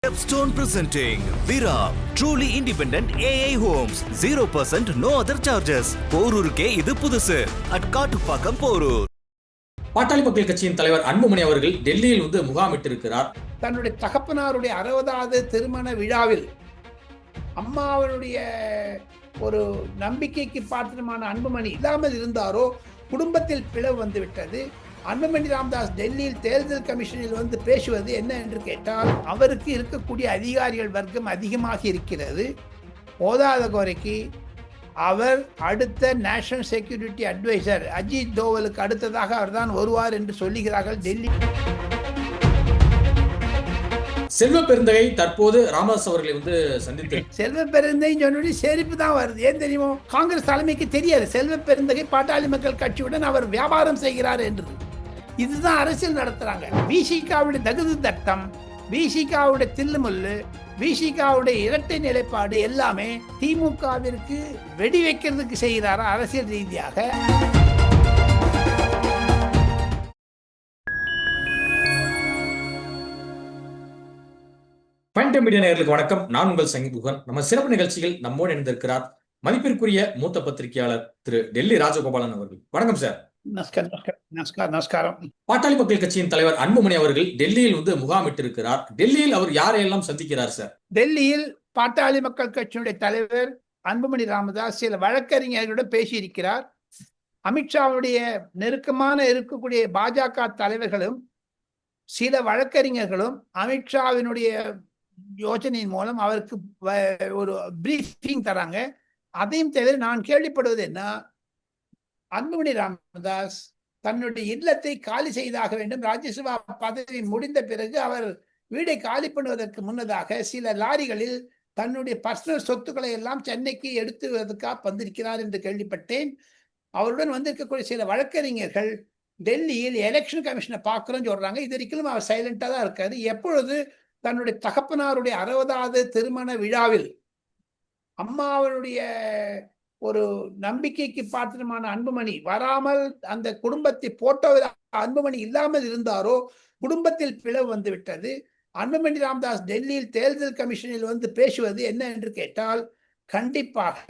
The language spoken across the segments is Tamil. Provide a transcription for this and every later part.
Stepstone presenting Vira, truly independent AI homes, 0% no other charges. போரூருக்கே இது புதுசு. at காட்டுப்பாக்கம் போரூர். பாட்டாளி மக்கள் கட்சியின் தலைவர் அன்புமணி அவர்கள் டெல்லியில் முகாமிட்டிருக்கிறார். தன்னுடைய தகப்பனாருடைய 60வது திருமண விழாவில் அம்மாவனுடைய ஒரு நம்பிக்கைக்கு பாத்திரமான அன்புமணி இல்லாமல் இருந்தாரோ குடும்பத்தில் பிளவு வந்துவிட்டது. அன்புமணி ராமதாஸ் டெல்லியில் தேர்தல் கமிஷனில் பேசுவது என்ன என்று கேட்டால், அவருக்கு இருக்கக்கூடிய அதிகாரிகள் வர்க்கம் அதிகமாக இருக்கிறது. போதாத குறைக்கு அவர் அடுத்த நேஷனல் செக்யூரிட்டி அட்வைசர் அஜித் தோவலுக்கு அடுத்ததாக அவர்தான் வருவார் என்று சொல்லுகிறார்கள். டெல்லி செல்வ பெருந்தகை தற்போது ராமதாஸ் அவர்களை சந்தித்து செல்வ பெருந்தகை சொன்னி செருப்பு தான் வருது. ஏன் தெரியுமோ? காங்கிரஸ் தலைமைக்கு தெரியாது செல்வ பெருந்தகை பாட்டாளி மக்கள் கட்சியுடன் அவர் வியாபாரம் செய்கிறார் என்று. இதுதான் அரசியல் நடத்துறாங்க. பிசிகாவுடைய தகுதி தட்டம், பிசிகாவுடைய தில்லுமுல்லு, பிசிகாவுடைய இரட்டை நிலைப்பாடு எல்லாமே திமுகவிற்கு வெடி வைக்கிறதுக்கு செய்கிறாரா அரசியல் ரீதியாக? பாயிண்ட் மீடியா நேயர்களுக்கு வணக்கம். நான் உங்கள் சங்கீபுகன். நம்ம சிறப்பு நிகழ்ச்சியில் நம்மோடு இணைந்திருக்கிறார் மதிப்பிற்குரிய மூத்த பத்திரிகையாளர் திரு டெல்லி ராஜகோபாலன் அவர்கள். வணக்கம் சார். நமஸ்காரம். பாட்டாளி மக்கள் கட்சியின் தலைவர் அன்புமணி அவர்கள் டெல்லியில் முகாமிட்டிருக்கிறார். டெல்லியில் அவர் யாரையெல்லாம் சந்திக்கிறார் சார்? டெல்லியில் பாட்டாளி மக்கள் கட்சியுடைய தலைவர் அன்புமணி ராமதாஸ் சில வழக்கறிஞர்களுடன் பேசியிருக்கிறார். அமித்ஷாவுடைய நெருக்கமான இருக்கக்கூடிய பாஜக தலைவர்களும் சில வழக்கறிஞர்களும் அமித்ஷாவினுடைய யோசனையின் மூலம் அவருக்கு ஒரு பிரீஃபிங் தராங்க. அதையும் தவிர நான் கேள்விப்படுவது என்ன, அன்புமணி ராமதாஸ் தன்னுடைய இல்லத்தை காலி செய்தாக வேண்டும். ராஜ்யசபா பதவி முடிந்த பிறகு அவர் வீடை காலி பண்ணுவதற்கு முன்னதாக சில லாரிகளில் தன்னுடைய பர்சனல் சொத்துக்களை எல்லாம் சென்னைக்கு எடுத்துவதற்காக வந்திருக்கிறார் என்று கேள்விப்பட்டேன். அவருடன் வந்திருக்கக்கூடிய சில வழக்கறிஞர்கள் டெல்லியில் எலெக்ஷன் கமிஷனை பார்க்கிறோம் சொல்றாங்க. இது வரைக்கும் அவர் சைலண்டா தான் இருக்காரு. எப்பொழுது தன்னுடைய தகப்பனாருடைய 60வது திருமண விழாவில் அம்மாவனுடைய ஒரு நம்பிக்கைக்கு பாத்திரமான அன்புமணி வராமல் அந்த குடும்பத்தை போட்டோவில் அன்புமணி இல்லாமல் இருந்தாரோ குடும்பத்தில் பிளவு வந்துவிட்டது. அன்புமணி ராமதாஸ் டெல்லியில் தேர்தல் கமிஷனில் பேசுவது என்ன என்று கேட்டால், கண்டிப்பாக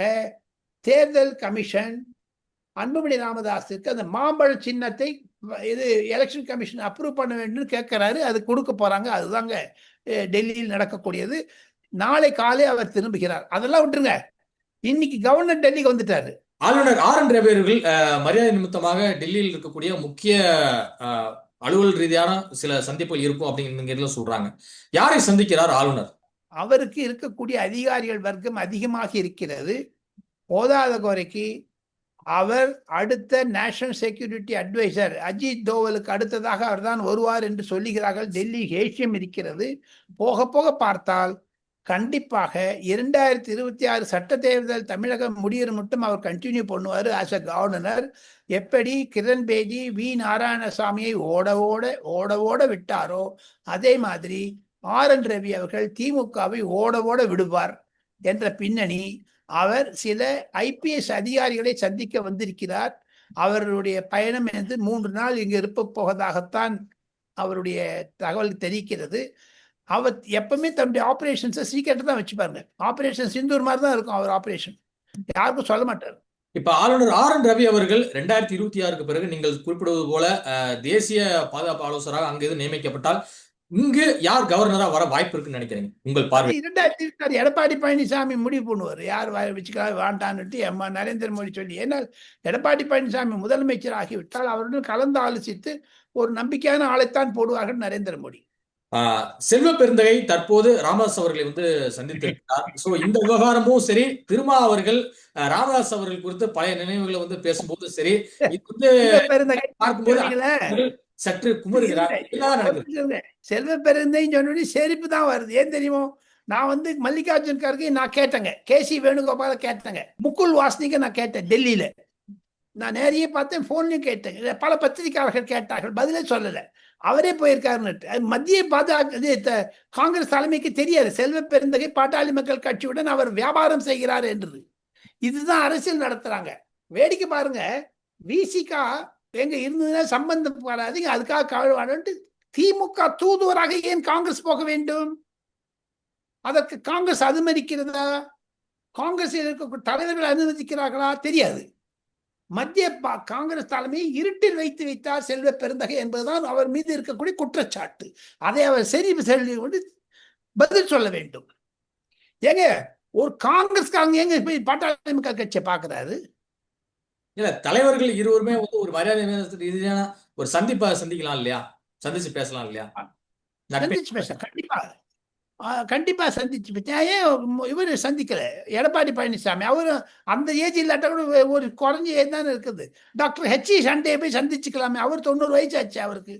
தேர்தல் கமிஷன் அன்புமணி ராமதாஸுக்கு அந்த மாம்பழ சின்னத்தை இது எலெக்ஷன் கமிஷன் அப்ரூவ் பண்ண வேண்டும் கேட்கிறாரு. அது கொடுக்க போறாங்க. அதுதாங்க டெல்லியில் நடக்கக்கூடியது. நாளை காலை அவர் திரும்புகிறார். அதெல்லாம் விட்டுருங்க. இன்னைக்கு கவர்னர் டெல்லிக்கு வந்துட்டாரு. ஆளுநர் ஆர் என் ரவி அவர்கள் மரியாதை நிமித்தமாக டெல்லியில் இருக்கக்கூடிய முக்கிய அலுவல் ரீதியான சில சந்திப்புகள் இருக்கும் அப்படிங்கிறத சொல்றாங்க. யாரை சந்திக்கிறார் ஆளுநர்? அவருக்கு இருக்கக்கூடிய அதிகாரிகள் வர்க்கம் அதிகமாக இருக்கிறது. போதாத குறைக்கு அவர் அடுத்த நேஷனல் செக்யூரிட்டி அட்வைசர் அஜித் தோவலுக்கு அடுத்ததாக அவர்தான் வருவார் என்று சொல்லுகிறார்கள். டெல்லி ஏசியம் இருக்கிறது. போக போக பார்த்தால் கண்டிப்பாக 2026 சட்ட தேர்தல் தமிழகம் முடியற மட்டும் அவர் கண்டினியூ பண்ணுவார் ஆஸ் அ கவர்னர். எப்படி கிரண் பேடி வி நாராயணசாமியை ஓட ஓட விட்டாரோ அதே மாதிரி ஆர் என் ரவி அவர்கள் திமுகவை ஓட விடுவார் என்ற பின்னணி. அவர் சில IPS அதிகாரிகளை சந்திக்க வந்திருக்கிறார். அவருடைய பயணம் 3 நாள் இங்கு இருப்ப போவதாகத்தான் அவருடைய தகவல் தெரிவிக்கிறது. அவர் எப்பவுமே தன்னுடைய ஆபரேஷன்ஸை சீக்கிரட்டா தான் வச்சுப்பாருங்க. ஆபரேஷன் சிந்தூர் மாதிரி தான் இருக்கும் அவர் ஆபரேஷன். யாருக்கும் சொல்ல மாட்டார். இப்ப ஆளுநர் ஆர் என் ரவி அவர்கள் 2026க்கு பிறகு நீங்கள் குறிப்பிடுவது போல தேசிய பாதுகாப்பு ஆலோசகராக அங்கு நியமிக்கப்பட்டால் இங்கு யார் கவர்னரா வர வாய்ப்பு இருக்குன்னு நினைக்கிறீங்க உங்கள் பார்வை? 2026 எடப்பாடி பழனிசாமி முடிவு பண்ணுவார் யார் வச்சுக்கலாம் வேண்டான்னுட்டு நரேந்திர மோடி சொல்லி. ஏன்னா எடப்பாடி பழனிசாமி முதலமைச்சர் ஆகிவிட்டால் அவருடன் கலந்து ஆலோசித்து ஒரு நம்பிக்கையான ஆளைத்தான் போடுவார்கள் நரேந்திர மோடி. செல்வ பெருந்தகை தற்போது ராமதாஸ் அவர்களை சந்தித்திருக்கிறார். சோ இந்த விவகாரமும் சரி, திருமா அவர்கள் ராமதாஸ் அவர்கள் குறித்து பழைய நினைவுகளை பேசும்போது சரி, பார்க்கும்போது சற்று குமருகிறார். செல்வ பெருந்தை சொன்னி செருப்பு தான் வருது. ஏன் தெரியுமோ? நான் மல்லிகார்ஜுன் கார்கே நான் கேட்டேங்க, KC வேணுகோபால கேட்டேங்க, முகுல் வாஸ்னிக்க நான் கேட்டேன் டெல்லியில. நான் நேரையே பார்த்தேன், போன்லயும் கேட்டேன். பல பத்திரிகையாளர்கள் கேட்டார்கள், பதிலே சொல்லல. அவரே போயிருக்காருன்னு. மத்திய பாஜக காங்கிரஸ் தலைமைக்கு தெரியாது செல்வ பெருந்தகை பாட்டாளி மக்கள் கட்சியுடன் அவர் வியாபாரம் செய்கிறார் என்று. இதுதான் அரசியல் நடத்துறாங்க. வேடிக்கை பாருங்க. விசிகா எங்க இருந்ததுன்னா சம்பந்தம் வராதுங்க, அதுக்காக கவலைவாடு. திமுக தூதுவராக ஏன் காங்கிரஸ் போக வேண்டும்? அதற்கு காங்கிரஸ் அனுமதிக்கிறதா? காங்கிரஸ் தலைவர்கள் அனுமதிக்கிறார்களா? தெரியாது. மத்திய காங்கிரஸ் தலைமையை இருட்டில் வைத்து வைத்தார் செல்வ பெருந்தகை என்பதுதான் அவர் மீது இருக்கக்கூடிய குற்றச்சாட்டு. அதை அவர் சரி கொண்டு பதில் சொல்ல வேண்டும். ஏங்க ஒரு காங்கிரஸ்காரங்க எங்க போய் பாட்டாளி மக்கள் கட்சியை பாக்குறாரு? இல்ல தலைவர்கள் இருவருமே வந்து ஒரு மரியாதை ரீதியான ஒரு சந்திக்கலாம் இல்லையா? சந்திச்சு பேசலாம் இல்லையா? சந்திச்சு பேச கண்டிப்பா சந்திச்சு பேச. ஏன் இவர் சந்திக்கல? எடப்பாடி பழனிசாமி அவரு அந்த ஏஜ் இல்லாட்ட கூட ஒரு குறைஞ்ச ஏஜ் தானே இருக்குது. டாக்டர் ஹெச்இ சண்டே போய் சந்திச்சுக்கலாமே, அவர் 90 வயசு ஆச்சு அவருக்கு.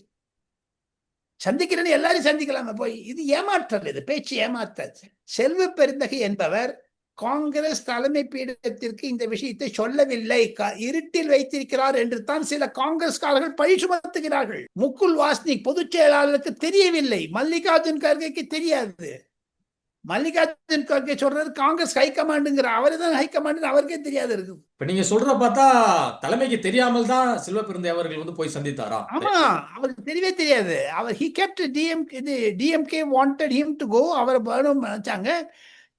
சந்திக்கிறேன்னு எல்லாரும் சந்திக்கலாமே போய். இது ஏமாற்றல், இது பேச்சு ஏமாற்றல். செல்வ பெருந்தகை என்பவர் காங்கிரஸ் தலைமை பீடத்திற்கு இந்த விஷயத்தை சொல்லவில்லை, இருட்டில் வைத்திருக்கிறார் என்று தான் சில காங்கிரஸ்காரர்கள் பழி சுமத்துகிறார்கள். முகுல் வாஸ்னிக் பொதுச் செயலாளருக்கு தெரியவில்லை, மல்லிகார்ஜுன் கர்கேக்கு தெரியாது. மல்லிகார்ஜுன் கர்கே சொல்றது காங்கிரஸ் ஹைகமாண்டுங்கிற, அவரு தான் ஹைகமாண்டு அவருக்கே தெரியாது இருக்கு. இப்ப நீங்க சொல்ற பார்த்தா தலைமைக்கு தெரியாமல் தான் செல்வ பெருந்தகை அவர்கள் வந்து போய் சந்தித்தாரா? ஆமா, அவருக்கு தெரியவே தெரியாது. அவர் he kept DMK wanted him to go. அவர் வேணும் நினைச்சாங்க.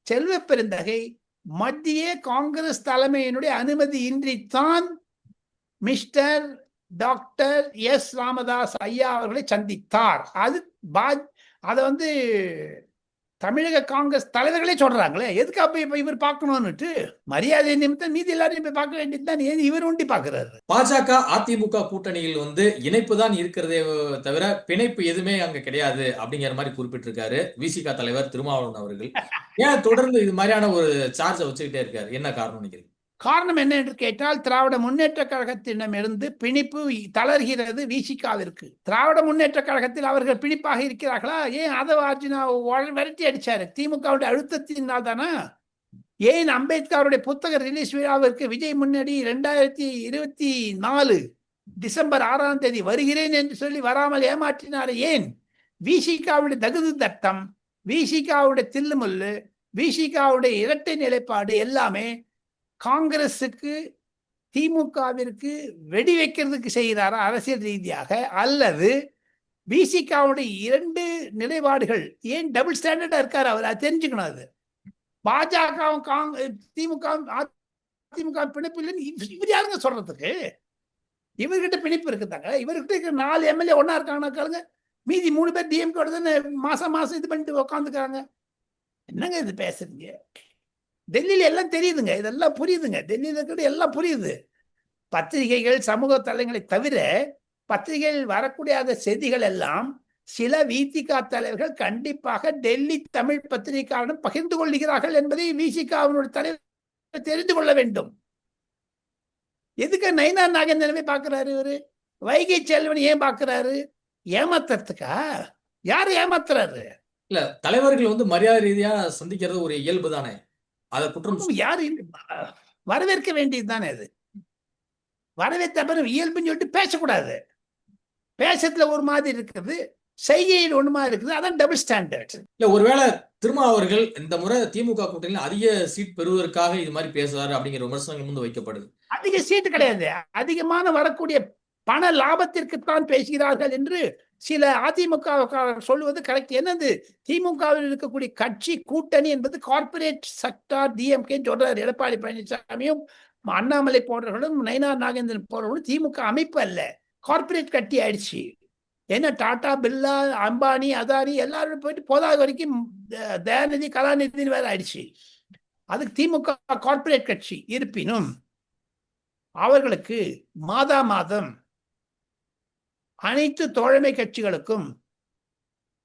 செல்வ பெருந்தகை மத்திய காங்கிரஸ் தலைமையினுடைய அனுமதி இன்றித்தான் மிஸ்டர் டாக்டர் எஸ் ராமதாஸ் ஐயா அவர்களை சந்தித்தார். அது அதை வந்து தமிழக காங்கிரஸ் தலைவர்களே சொல்றாங்களே, எதுக்கு அப்ப இப்ப இவர் பார்க்கணும்னுட்டு? மரியாதை நிமித்தம் மீதி எல்லாரையும் போய் பார்க்க வேண்டியதுதான். ஏன் இவர் ஒண்டி பாக்குறாரு? பாஜக அதிமுக கூட்டணியில் வந்து இணைப்பு தான் இருக்கிறதே தவிர பிணைப்பு எதுவுமே அங்க கிடையாது அப்படிங்கிற மாதிரி குறிப்பிட்டிருக்காரு விசிக தலைவர் திருமாவளவன் அவர்கள். ஏன் தொடர்ந்து இது மாதிரியான ஒரு சார்ஜை வச்சுக்கிட்டே இருக்காரு? என்ன காரணம் நினைக்கிறீங்க? காரணம் என்ன என்று கேட்டால், திராவிட முன்னேற்ற கழகத்திடமிருந்து பிணிப்பு தளர்கிறது விசிகாவிற்கு. திராவிட முன்னேற்ற கழகத்தில் அவர்கள் பிணிப்பாக இருக்கிறார்களா? ஏன் அதை அர்ஜுனா விரட்டி அடிச்சாரு? திமுகவுடைய அழுத்தத்தினால் தானா? ஏன் அம்பேத்கருடைய புத்தக ரிலீஸ் விழாவிற்கு விஜய் முன்னாடி 2024 டிசம்பர் 6ஆம் தேதி வருகிறேன் என்று சொல்லி வராமல் ஏமாற்றினாரு? ஏன்? விசிகாவுடைய தகுதி தட்டம், விசிகாவுடைய தில்லுமுல்லு, விசிகாவுடைய இரட்டை நிலைப்பாடு எல்லாமே காங்கிரசுக்கு திமுகவிற்கு வெடி வைக்கிறதுக்கு செய்கிறாரா அரசியல் ரீதியாக? அல்லது விசிகாவுடைய 2 நிலைப்பாடுகள் ஏன் டபுள் ஸ்டாண்டர்டா இருக்காரு அவர்? அது தெரிஞ்சுக்கணும். அது பாஜகவும் திமுக பிணைப்பு இல்லைன்னு இவர் யாருங்க சொல்றதுக்கு? இவர்கிட்ட பிணைப்பு இருக்குதாங்க. இவர்கிட்ட 4 எம்எல்ஏ ஒன்னா இருக்காங்க, மீதி 3 பேர் டிஎம்கே தானே மாசம் இது பண்ணிட்டு உட்காந்துக்கிறாங்க. என்னங்க இது பேசுறீங்க? டெல்லியில எல்லாம் தெரியுதுங்க, இதெல்லாம் புரியுதுங்க. டெல்லியில இருக்கிறது எல்லாம் புரியுது. பத்திரிகைகள் சமூக தளங்களை தவிர பத்திரிகைகள் வரக்கூடிய செய்திகள் எல்லாம் சில விசிகா தலைவர்கள் கண்டிப்பாக டெல்லி தமிழ் பத்திரிகையாளரும் பகிர்ந்து கொள்கிறார்கள் என்பதை விசிகாவினுடைய தலைவர் தெரிந்து கொள்ள வேண்டும். எதுக்கு நயினா நாகேந்திரனை பார்க்கிறாரு இவரு? வைகை செல்வன் ஏன் பார்க்கிறாரு? ஏமாத்துறதுக்கா? யாரு ஏமாத்துறாரு? இல்ல, தலைவர்கள் வந்து மரியாதை ரீதியா சந்திக்கிறது ஒரு இயல்பு தானே. அதை குற்றம் யாரு வரவேற்க வேண்டியது தானே. அது வரவேற்ற இயல்புன்னு சொல்லிட்டு பேசக்கூடாது. பேசத்துல ஒரு மாதிரி இருக்குது, செய்கையில் ஒண்ணு மாதிரி இருக்குது. அதான் டபுள் ஸ்டாண்டர்ட். இல்ல, ஒருவேளை திருமா அவர்கள் இந்த முறை திமுக கூட்டணியில் அதிக சீட் பெறுவதற்காக இது மாதிரி பேசுறாரு அப்படிங்கிற விமர்சனங்கள் முன்பு வைக்கப்படுது. அதிக சீட்டு கிடையாது, அதிகமான வரக்கூடிய பண லாபத்திற்குத்தான் பேசுகிறார்கள் என்று சில அதிமுக சொல்லுவது கரெக்ட். என்னது? திமுகவில் இருக்கக்கூடிய கட்சி கூட்டணி என்பது கார்பரேட் செக்டார் டிஎம்கே சொல்றாரு. எடப்பாடி பழனிசாமியும் அண்ணாமலை போன்றவர்களும் நயினார் நாகேந்திரன் போன்றவர்களும் திமுக அமைப்பு அல்ல, கார்பரேட் கட்சி ஆயிடுச்சு. ஏன்னா டாடா, பிர்லா, அம்பானி, அதானி எல்லாரும் போயிட்டு போதாத வரைக்கும் தயாநிதி, கலாநிதினு வேற ஆயிடுச்சு. அதுக்கு திமுக கார்பரேட் கட்சி. இருப்பினும் அவர்களுக்கு மாதம் அனைத்து தோழமை கட்சிகளுக்கும்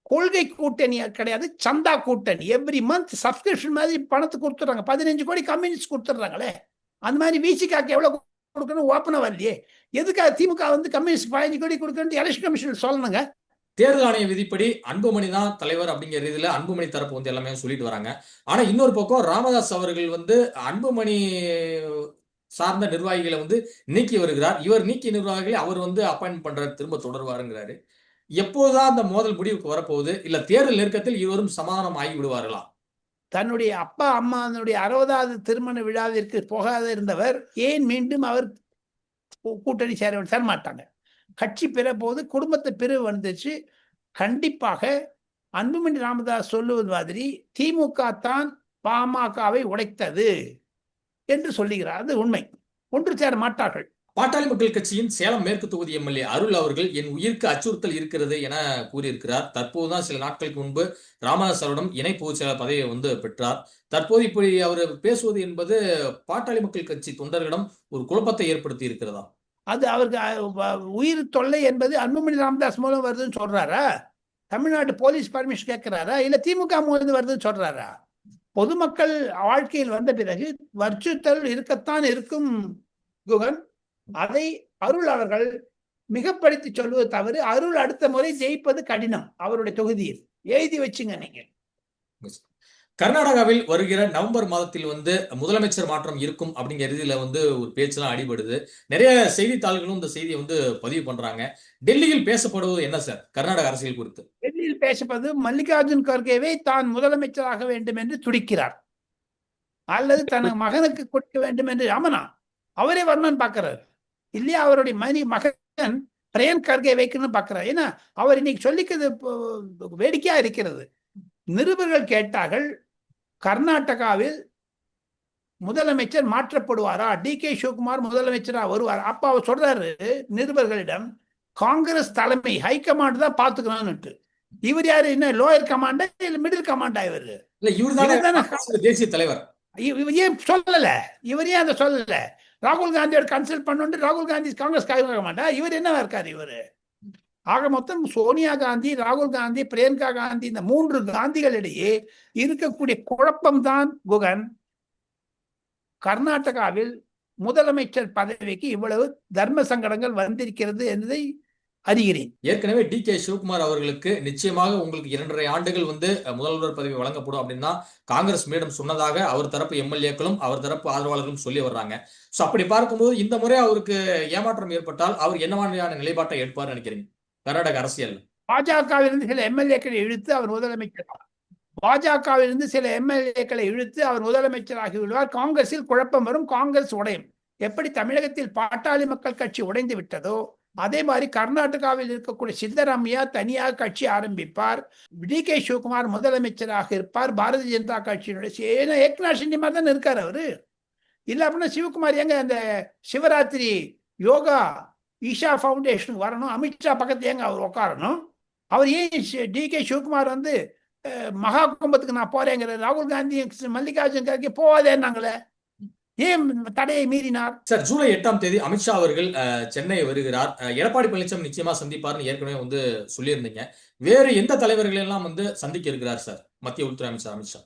கொள்கை கூட்டணி கிடையாது, சந்தா கூட்டணி. எவ்ரி மந்த் சப்ஸ்கிரிப்ஷன் மாதிரி பணத்தை கொடுத்துறாங்க. 15 கோடி கம்யூனிஸ்ட் கொடுத்துட்றாங்களே. அந்த மாதிரி விசிகாக்கு எவ்வளவு கொடுக்கணும் ஓப்பனா வரலையே. எதுக்காக திமுக வந்து கம்யூனிஸ்ட் 15 கோடி கொடுக்கணும் எலெக்ஷன் கமிஷன் சொல்லணுங்க? தேர்தல் ஆணைய விதிப்படி அன்புமணி தான் தலைவர் அப்படிங்கிற ரீதியில அன்புமணி தரப்பு வந்து எல்லாமே சொல்லிட்டு வராங்க. ஆனா இன்னொரு பக்கம் ராமதாஸ் அவர்கள் வந்து அன்புமணி சார்ந்த நிர்வாகிகளை வந்து நீக்கி வருகிறார். இவர் நீக்கி நிர்வாகிகளை அவர் வந்து அப்பாயின்ட் பண்றாரு, திரும்ப தொடர்வாருங்கிறாரு. எப்போதான் அந்த மோதல் முடிவுக்கு வரப்போகுது? இல்ல தேர்தல் நெருக்கத்தில் இருவரும் சமாதானம் ஆகி விடுவார்களா? தன்னுடைய அப்பா அம்மானுடைய 60வது திருமண விழாவிற்கு போகாத இருந்தவர் ஏன் மீண்டும் அவர் கூட்டணி சேர மாட்டாங்க. கட்சி பெற போது குடும்பத்தை பிரிவு வந்துச்சு. கண்டிப்பாக அன்புமணி ராமதாஸ் சொல்லுவது மாதிரி திமுக தான் பாமகவை உடைத்தது என்று சொல்லுகிறார். அது உண்மை. ஒன்று சேர மாட்டார்கள். பாட்டாளி மக்கள் கட்சியின் சேலம் மேற்கு தொகுதி எம்எல்ஏ அருள் அவர்கள் என் உயிருக்கு அச்சுறுத்தல் இருக்கிறது என கூறியிருக்கிறார். தற்போதுதான் சில நாட்களுக்கு முன்பு ராமதாஸ் அவரிடம் இணை பொதுச் செயலாளர் பதவியை பெற்றார். தற்போது இப்படி அவர் பேசுவது என்பது பாட்டாளி மக்கள் கட்சி தொண்டர்களிடம் ஒரு குழப்பத்தை ஏற்படுத்தி இருக்கிறதா? அது அவருக்கு உயிர் தொல்லை என்பது அன்புமணி ராமதாஸ் மூலம் வருதுன்னு சொல்றாரா? தமிழ்நாடு போலீஸ் பர்மிஷன் கேட்கிறாரா? இல்ல திமுக மூலம் வருதுன்னு சொல்றாரா? பொதுமக்கள் வாழ்க்கையில் வந்த பிறகு வற்புறுத்தல் இருக்கத்தான் இருக்கும் குகன். அதை அருள் அவர்கள் மிகப்படுத்தி சொல்வது தவறு. அருள் அடுத்த முறை ஜெயிப்பது கடினம் அவருடைய தொகுதியில். எழுதி வச்சுங்க நீங்க. கர்நாடகாவில் வருகிற நவம்பர் மாதத்தில் முதலமைச்சர் மாற்றம் இருக்கும் அப்படிங்கிற ரீதியில ஒரு பேச்செல்லாம் அடிபடுது. நிறைய செய்தித்தாள்களும் இந்த செய்தியை பதிவு பண்றாங்க. டெல்லியில் பேசப்படுவது என்ன சார் கர்நாடக அரசியல் குறித்து? டெல்லியில் பேசப்படுவது மல்லிகார்ஜுன் கர்கேவை தான் முதலமைச்சராக வேண்டும் என்று துடிக்கிறார், அல்லது தன் மகனுக்கு கொடுக்க வேண்டும் என்று. ஆமனா அவரே வரணும்னு பாக்குறாரு இல்லையா? அவருடைய மகன் பிரியங்க் கர்கே வைக்கணும்னு பாக்குறாரு. ஏன்னா அவர் இன்னைக்கு சொல்லிக்கிறது வேடிக்கையா இருக்கிறது. நிருபர்கள் கேட்டார்கள், கர்நாடகாவில் முதலமைச்சர் மாற்றப்படுவாரா, டி.கே. சிவகுமார் முதலமைச்சரா வருவார்? அப்ப அவர் சொல்றாரு நிருபர்களிடம், காங்கிரஸ் தலைமை ஹைகமாண்ட் தான் பாத்துக்கணும்னு. இவர் யாரு? என்ன லோயர் கமாண்டா இல்ல மிடில் கமாண்டா? இவரு தேசிய தலைவர். இவர் ஏன் சொல்லல? இவர் ஏன் அதை சொல்லல? ராகுல் காந்தியோட கன்சல்ட் பண்ணு. ராகுல் காந்தி காங்கிரஸ் மாட்டா? இவர் என்னவா இருக்காரு இவரு? ஆக மொத்தம் சோனியா காந்தி, ராகுல் காந்தி, பிரியங்கா காந்தி, இந்த 3 காந்திகளிடையே இருக்கக்கூடிய குழப்பம்தான் குகன் கர்நாடகாவில் முதலமைச்சர் பதவிக்கு இவ்வளவு தர்ம சங்கடங்கள் வந்திருக்கிறது என்பதை அறிகிறேன். ஏற்கனவே டி.கே. சிவகுமார் அவர்களுக்கு நிச்சயமாக உங்களுக்கு 2.5 ஆண்டுகள் முதல்வர் பதவி வழங்கப்படும் அப்படின்னா காங்கிரஸ் மேடம் சொன்னதாக அவர் தரப்பு எம்எல்ஏக்களும் அவர் தரப்பு ஆதரவாளர்களும் சொல்லி வர்றாங்க. சோ அப்படி பார்க்கும்போது இந்த முறை அவருக்கு ஏமாற்றம் ஏற்பட்டால் அவர் என்ன மாதிரியான நிலைப்பாட்டை எடுப்பார் நினைக்கிறீங்க கர்நாடக அரசியல்? பாஜகவிலிருந்து சில எம்எல்ஏக்களை இழுத்து அவர் முதலமைச்சர், பாஜகவிலிருந்து சில எம்எல்ஏக்களை இழுத்து அவர் முதலமைச்சராகி விடுவார். காங்கிரஸில் குழப்பம் வரும், காங்கிரஸ் உடையும். எப்படி தமிழகத்தில் பாட்டாளி மக்கள் கட்சி உடைந்து விட்டதோ அதே மாதிரி கர்நாடகாவில் இருக்கக்கூடிய சித்தராமையா தனியாக கட்சி ஆரம்பிப்பார். டி.கே. சிவகுமார் முதலமைச்சராக இருப்பார். பாரதிய ஜனதா கட்சியினுடைய ஏக்நாத் ஷிண்டே மாதிரி தான் இருக்காரு அவரு. இல்ல அப்படின்னா சிவகுமார் எங்க அந்த சிவராத்திரி யோகா ஈஷா ஃபவுண்டேஷனுக்கு வரணும்? அமித்ஷா பக்கத்துல ஏங்க அவர் உட்காரணும்? அவர் ஏன் டி.கே. சிவகுமார் மகா கும்பத்துக்கு நான் போறேங்கிற? ராகுல் காந்தி மல்லிகார்ஜுன் கர்கே போவாதேன்னாங்களே, ஏன் தடையை மீறினார்? சார், ஜூலை 8ஆம் தேதி அமித்ஷா அவர்கள் சென்னை வருகிறார். எடப்பாடி பழனிசாமி நிச்சயமா சந்திப்பார்னு ஏற்கனவே சொல்லியிருந்தீங்க. வேறு எந்த தலைவர்கள் எல்லாம் சந்திக்க இருக்கிறார் சார் மத்திய உள்துறை அமைச்சர் அமித்ஷா?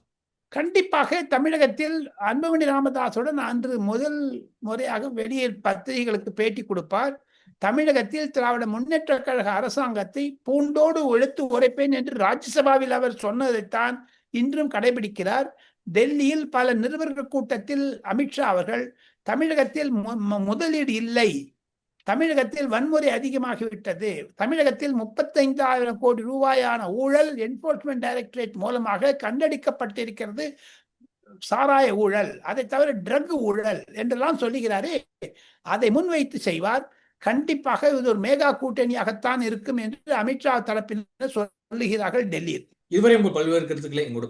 கண்டிப்பாக தமிழகத்தில் அன்புமணி ராமதாசுடன் அன்று முதல் முறையாக வெளியே பத்திரிகைகளுக்கு பேட்டி கொடுப்பார். தமிழகத்தில் திராவிட முன்னேற்ற கழக அரசாங்கத்தை பூண்டோடு ஒழித்து உரைப்பேன் என்று ராஜ்யசபாவில் அவர் சொன்னதைத்தான் இன்றும் கடைபிடிக்கிறார். டெல்லியில் பல நிருபர்கள் கூட்டத்தில் அமித்ஷா அவர்கள் தமிழகத்தில் முதலீடு இல்லை, தமிழகத்தில் வன்முறை அதிகமாகிவிட்டது, தமிழகத்தில் 35,000 கோடி ரூபாயான ஊழல் என்போர்ஸ்மெண்ட் டைரக்டரேட் மூலமாக கண்டடிக்கப்பட்டிருக்கிறது, சாராய ஊழல், அதை தவிர ட்ரக் ஊழல் என்றெல்லாம் சொல்லுகிறாரே, அதை முன்வைத்து செய்வார். கண்டிப்பாக இது ஒரு மேகா கூட்டணியாகத்தான் இருக்கும் என்று அமித்ஷா தரப்பினர் சொல்லுகிறார்கள் டெல்லியில். இதுவரை உங்கள் பல்வேறு கருத்துக்களை எங்களோட